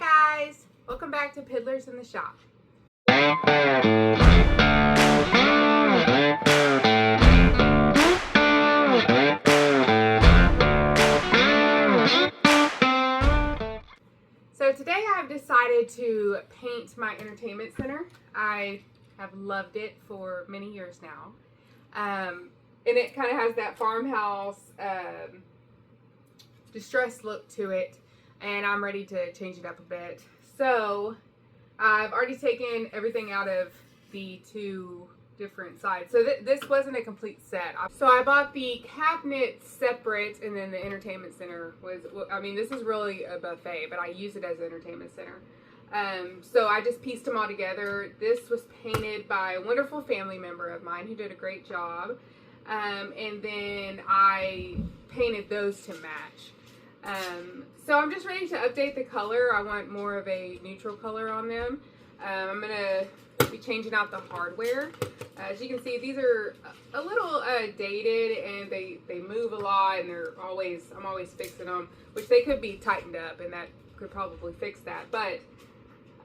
Hi guys! Welcome back to Piddlers in the Shop. So today I've decided to paint my entertainment center. I have loved it for many years now. And it kind of has that farmhouse distressed look to it, and I'm ready to change it up a bit. So I've already taken everything out of the two different sides. So this wasn't a complete set. So I bought the cabinets separate, and then the entertainment center was, I mean, this is really a buffet, but I use it as an entertainment center. So I just pieced them all together. This was painted by a wonderful family member of mine who did a great job. And then I painted those to match. So I'm just ready to update the color. I want more of a neutral color on them. I'm going to be changing out the hardware. As you can see, these are a little dated, and they move a lot, and I'm always fixing them, which they could be tightened up, and that could probably fix that. But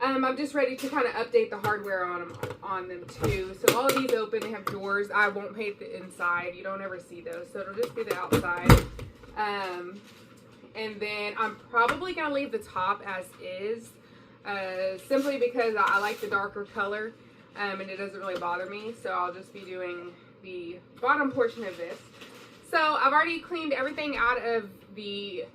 I'm just ready to kind of update the hardware on them too. So all of these open, they have doors. I won't paint the inside. You don't ever see those, so it'll just be the outside. And then I'm probably going to leave the top as is, simply because I like the darker color, and it doesn't really bother me. So I'll just be doing the bottom portion of this. So I've already cleaned everything out of the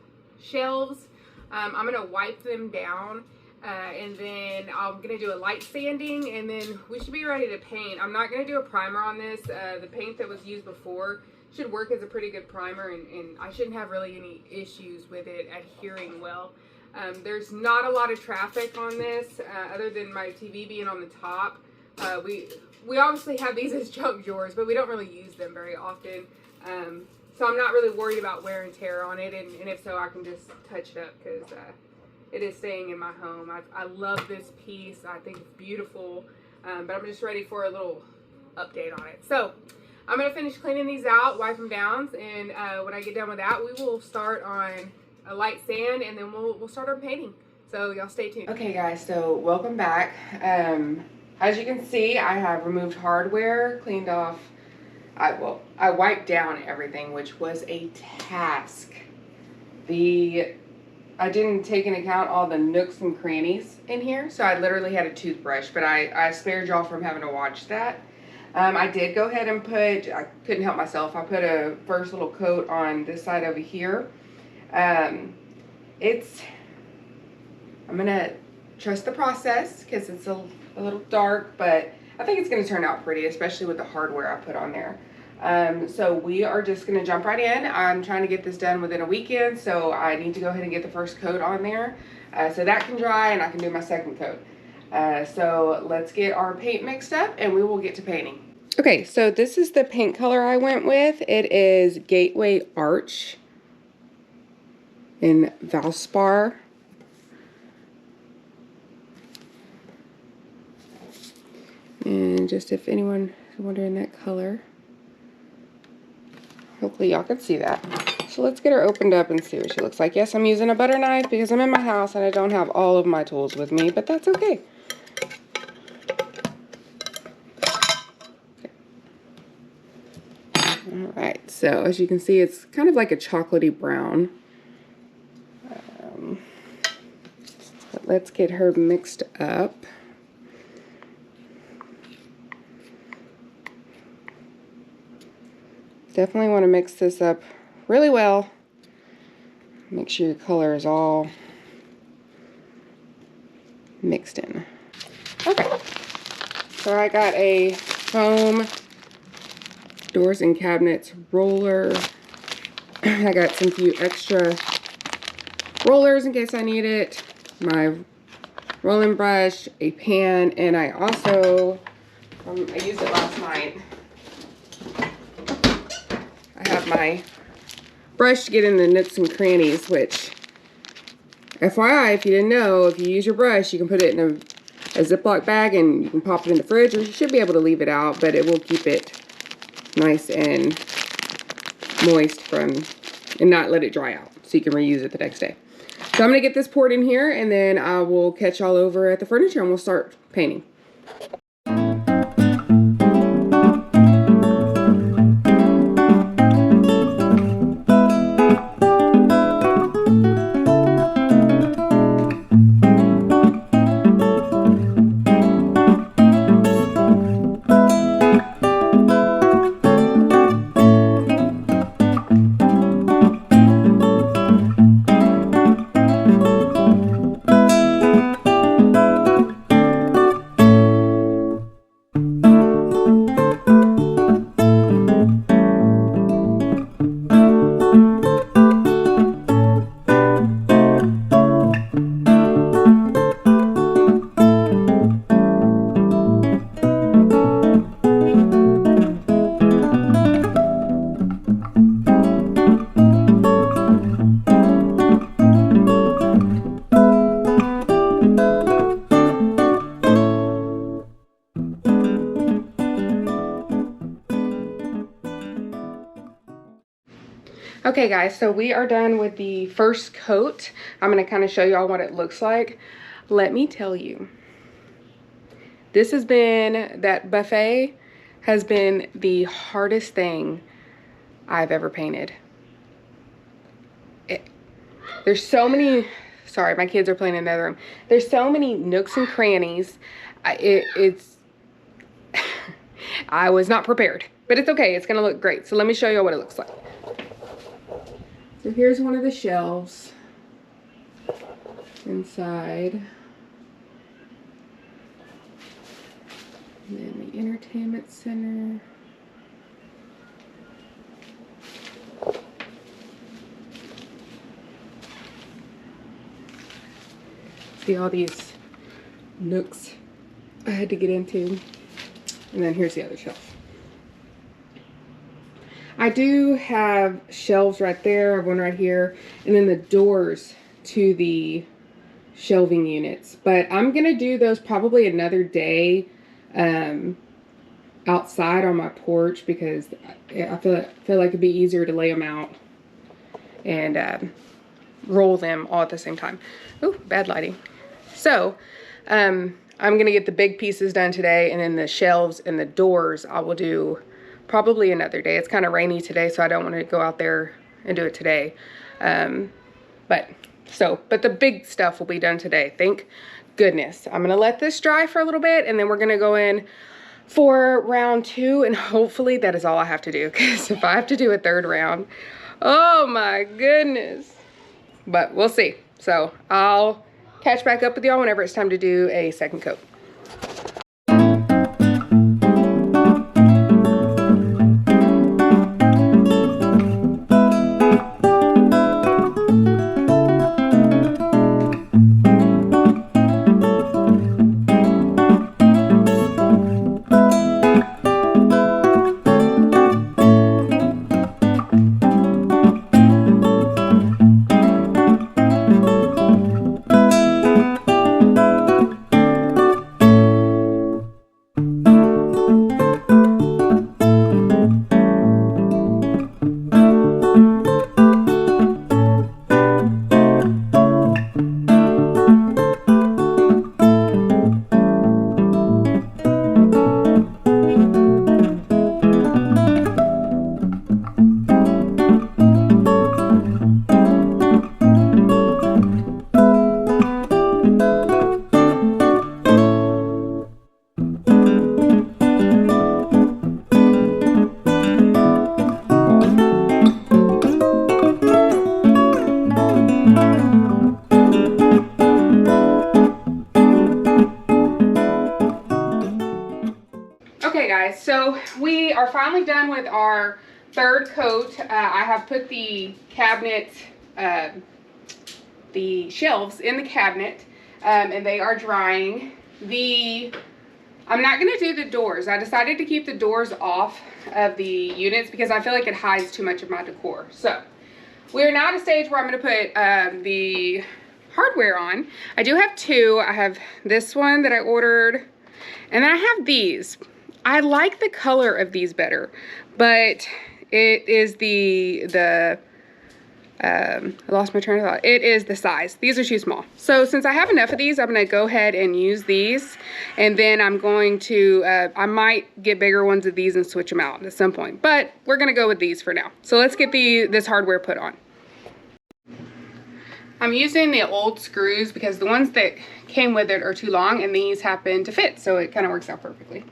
shelves. I'm going to wipe them down, and then I'm going to do a light sanding, and then we should be ready to paint. I'm not going to do a primer on this. The paint that was used before should work as a pretty good primer, and I shouldn't have really any issues with it adhering well. There's not a lot of traffic on this, other than my TV being on the top. We obviously have these as junk drawers, but we don't really use them very often. So I'm not really worried about wear and tear on it, and if so, I can just touch it up, because it is staying in my home. I love this piece. I think it's beautiful, but I'm just ready for a little update on it. So I'm going to finish cleaning these out, wipe them down, and when I get done with that, we will start on a light sand, and then we'll start our painting. So y'all stay tuned. Okay guys, so welcome back. As you can see, I have removed hardware, cleaned off. I wiped down everything, which was a task. I didn't take into account all the nooks and crannies in here, so I literally had a toothbrush, but I spared y'all from having to watch that. I did go ahead and I couldn't help myself, I put a first little coat on this side over here. I'm gonna trust the process, because it's a little dark, but I think it's gonna turn out pretty, especially with the hardware I put on there. So we are just gonna jump right in. I'm trying to get this done within a weekend, so I need to go ahead and get the first coat on there, so that can dry and I can do my second coat. So let's get our paint mixed up, and we will get to painting. Okay, so this is the paint color I went with. It is Gateway Arch in Valspar. And just if anyone is wondering that color, hopefully y'all can see that. So let's get her opened up and see what she looks like. Yes, I'm using a butter knife because I'm in my house and I don't have all of my tools with me, but that's okay. Alright, so as you can see, it's kind of like a chocolatey brown. But let's get her mixed up. Definitely want to mix this up really well. Make sure your color is all mixed in. Okay, so I got a foam doors and cabinets roller. I got some few extra rollers in case I need it, my rolling brush, a pan, and I also, I used it last night, I have my brush to get in the nooks and crannies, which, FYI, if you didn't know, if you use your brush, you can put it in a Ziploc bag and you can pop it in the fridge, or you should be able to leave it out, but it will keep it nice and moist and not let it dry out, so you can reuse it the next day. So I'm gonna get this poured in here, and then I will catch y'all over at the furniture and we'll start painting. Okay guys, so we are done with the first coat. I'm gonna kind of show y'all what it looks like. Let me tell you, this has been, that buffet has been the hardest thing I've ever painted. There's so many, sorry, my kids are playing in the other room. There's so many nooks and crannies. I was not prepared, but it's okay. It's gonna look great. So let me show you what it looks like. So here's one of the shelves inside. And then the entertainment center. See all these nooks I had to get into. And then here's the other shelf. I do have shelves right there, I have one right here, and then the doors to the shelving units. But I'm gonna do those probably another day outside on my porch, because I feel like it'd be easier to lay them out and roll them all at the same time. Ooh, bad lighting. So I'm gonna get the big pieces done today, and then the shelves and the doors I will do probably another day. It's kind of rainy today, so I don't want to go out there and do it today. But the big stuff will be done today, thank goodness. I'm gonna let this dry for a little bit, and then we're gonna go in for round 2, and hopefully that is all I have to do, because if I have to do a third round, oh my goodness. But we'll see. So I'll catch back up with y'all whenever it's time to do a second coat. So we are finally done with our third coat. I have put the cabinet, the shelves in the cabinet, and they are drying. I'm not going to do the doors. I decided to keep the doors off of the units because I feel like it hides too much of my decor. So we're now at a stage where I'm going to put the hardware on. I do have two. I have this one that I ordered, and then I have these. I like the color of these better, but it is the I lost my train of thought. It is the size. These are too small. So since I have enough of these, I'm going to go ahead and use these. And then I'm going to, I might get bigger ones of these and switch them out at some point. But we're going to go with these for now. So let's get this hardware put on. I'm using the old screws because the ones that came with it are too long and these happen to fit. So it kind of works out perfectly.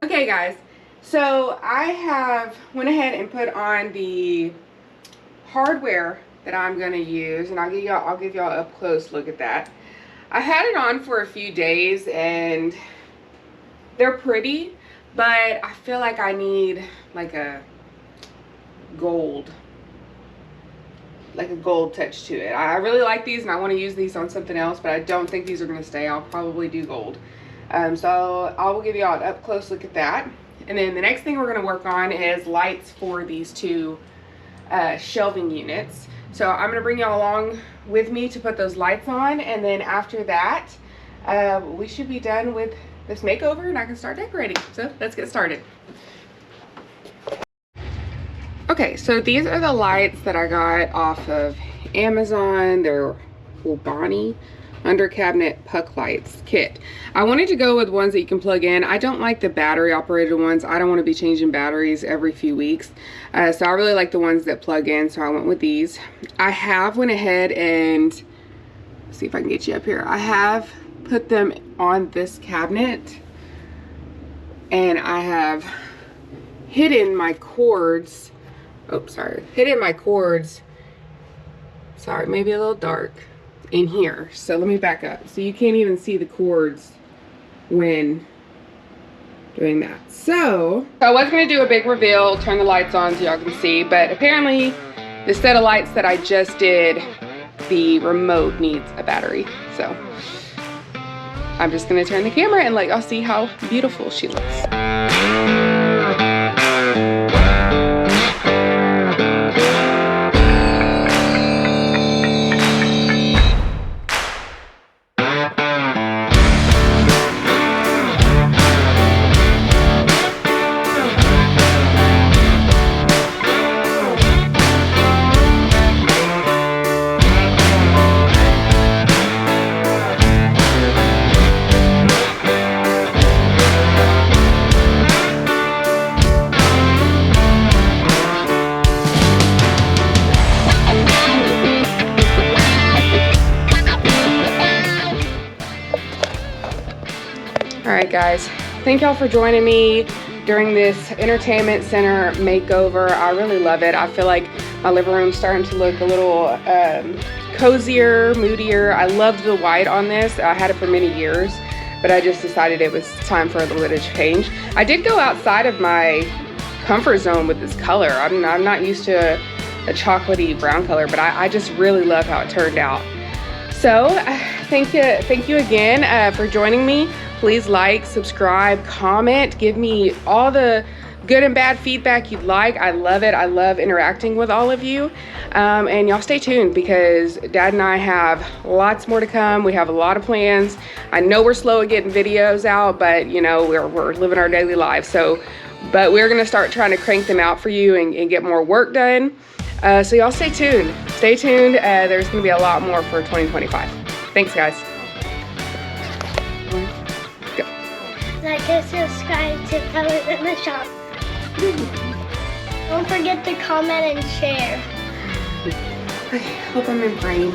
Okay guys, so I went ahead and put on the hardware that I'm going to use, and I'll give y'all up close look at that. I had it on for a few days and they're pretty, but I feel like I need like a gold touch to it. I really like these and I want to use these on something else, but I don't think these are going to stay. I'll probably do gold. So I will give y'all an up close look at that. And then the next thing we're going to work on is lights for these two shelving units. So I'm going to bring y'all along with me to put those lights on, and then after that we should be done with this makeover and I can start decorating. So let's get started. Okay, so these are the lights that I got off of Amazon. They're Bonnie under cabinet puck lights kit. I wanted to go with ones that you can plug in. I don't like the battery operated ones. I don't want to be changing batteries every few weeks. So I really like the ones that plug in, so I went with these. I have went ahead and, see if I can get you up here. I have put them on this cabinet and I have hidden my cords. Oh, sorry. Hidden my cords. Sorry, maybe a little dark in here. So let me back up. So you can't even see the cords when doing that. So I was going to do a big reveal, turn the lights on so y'all can see, but apparently the set of lights that I just did, the remote needs a battery. So I'm just going to turn the camera and let y'all see how beautiful she looks. Alright guys, thank y'all for joining me during this entertainment center makeover. I really love it. I feel like my living room's starting to look a little cozier, moodier. I loved the white on this. I had it for many years, but I just decided it was time for a little bit of change. I did go outside of my comfort zone with this color. I'm not used to a chocolatey brown color, but I just really love how it turned out. So thank you again for joining me. Please like, subscribe, comment, give me all the good and bad feedback you'd like. I love it. I love interacting with all of you. And y'all stay tuned because Dad and I have lots more to come. We have a lot of plans. I know we're slow at getting videos out, but you know, we're living our daily lives. But we're gonna start trying to crank them out for you and get more work done. So y'all stay tuned. Stay tuned. There's gonna be a lot more for 2025. Thanks, guys. Go. Like and subscribe to Colors in the Shop. Don't forget to comment and share. I hope I'm in frame.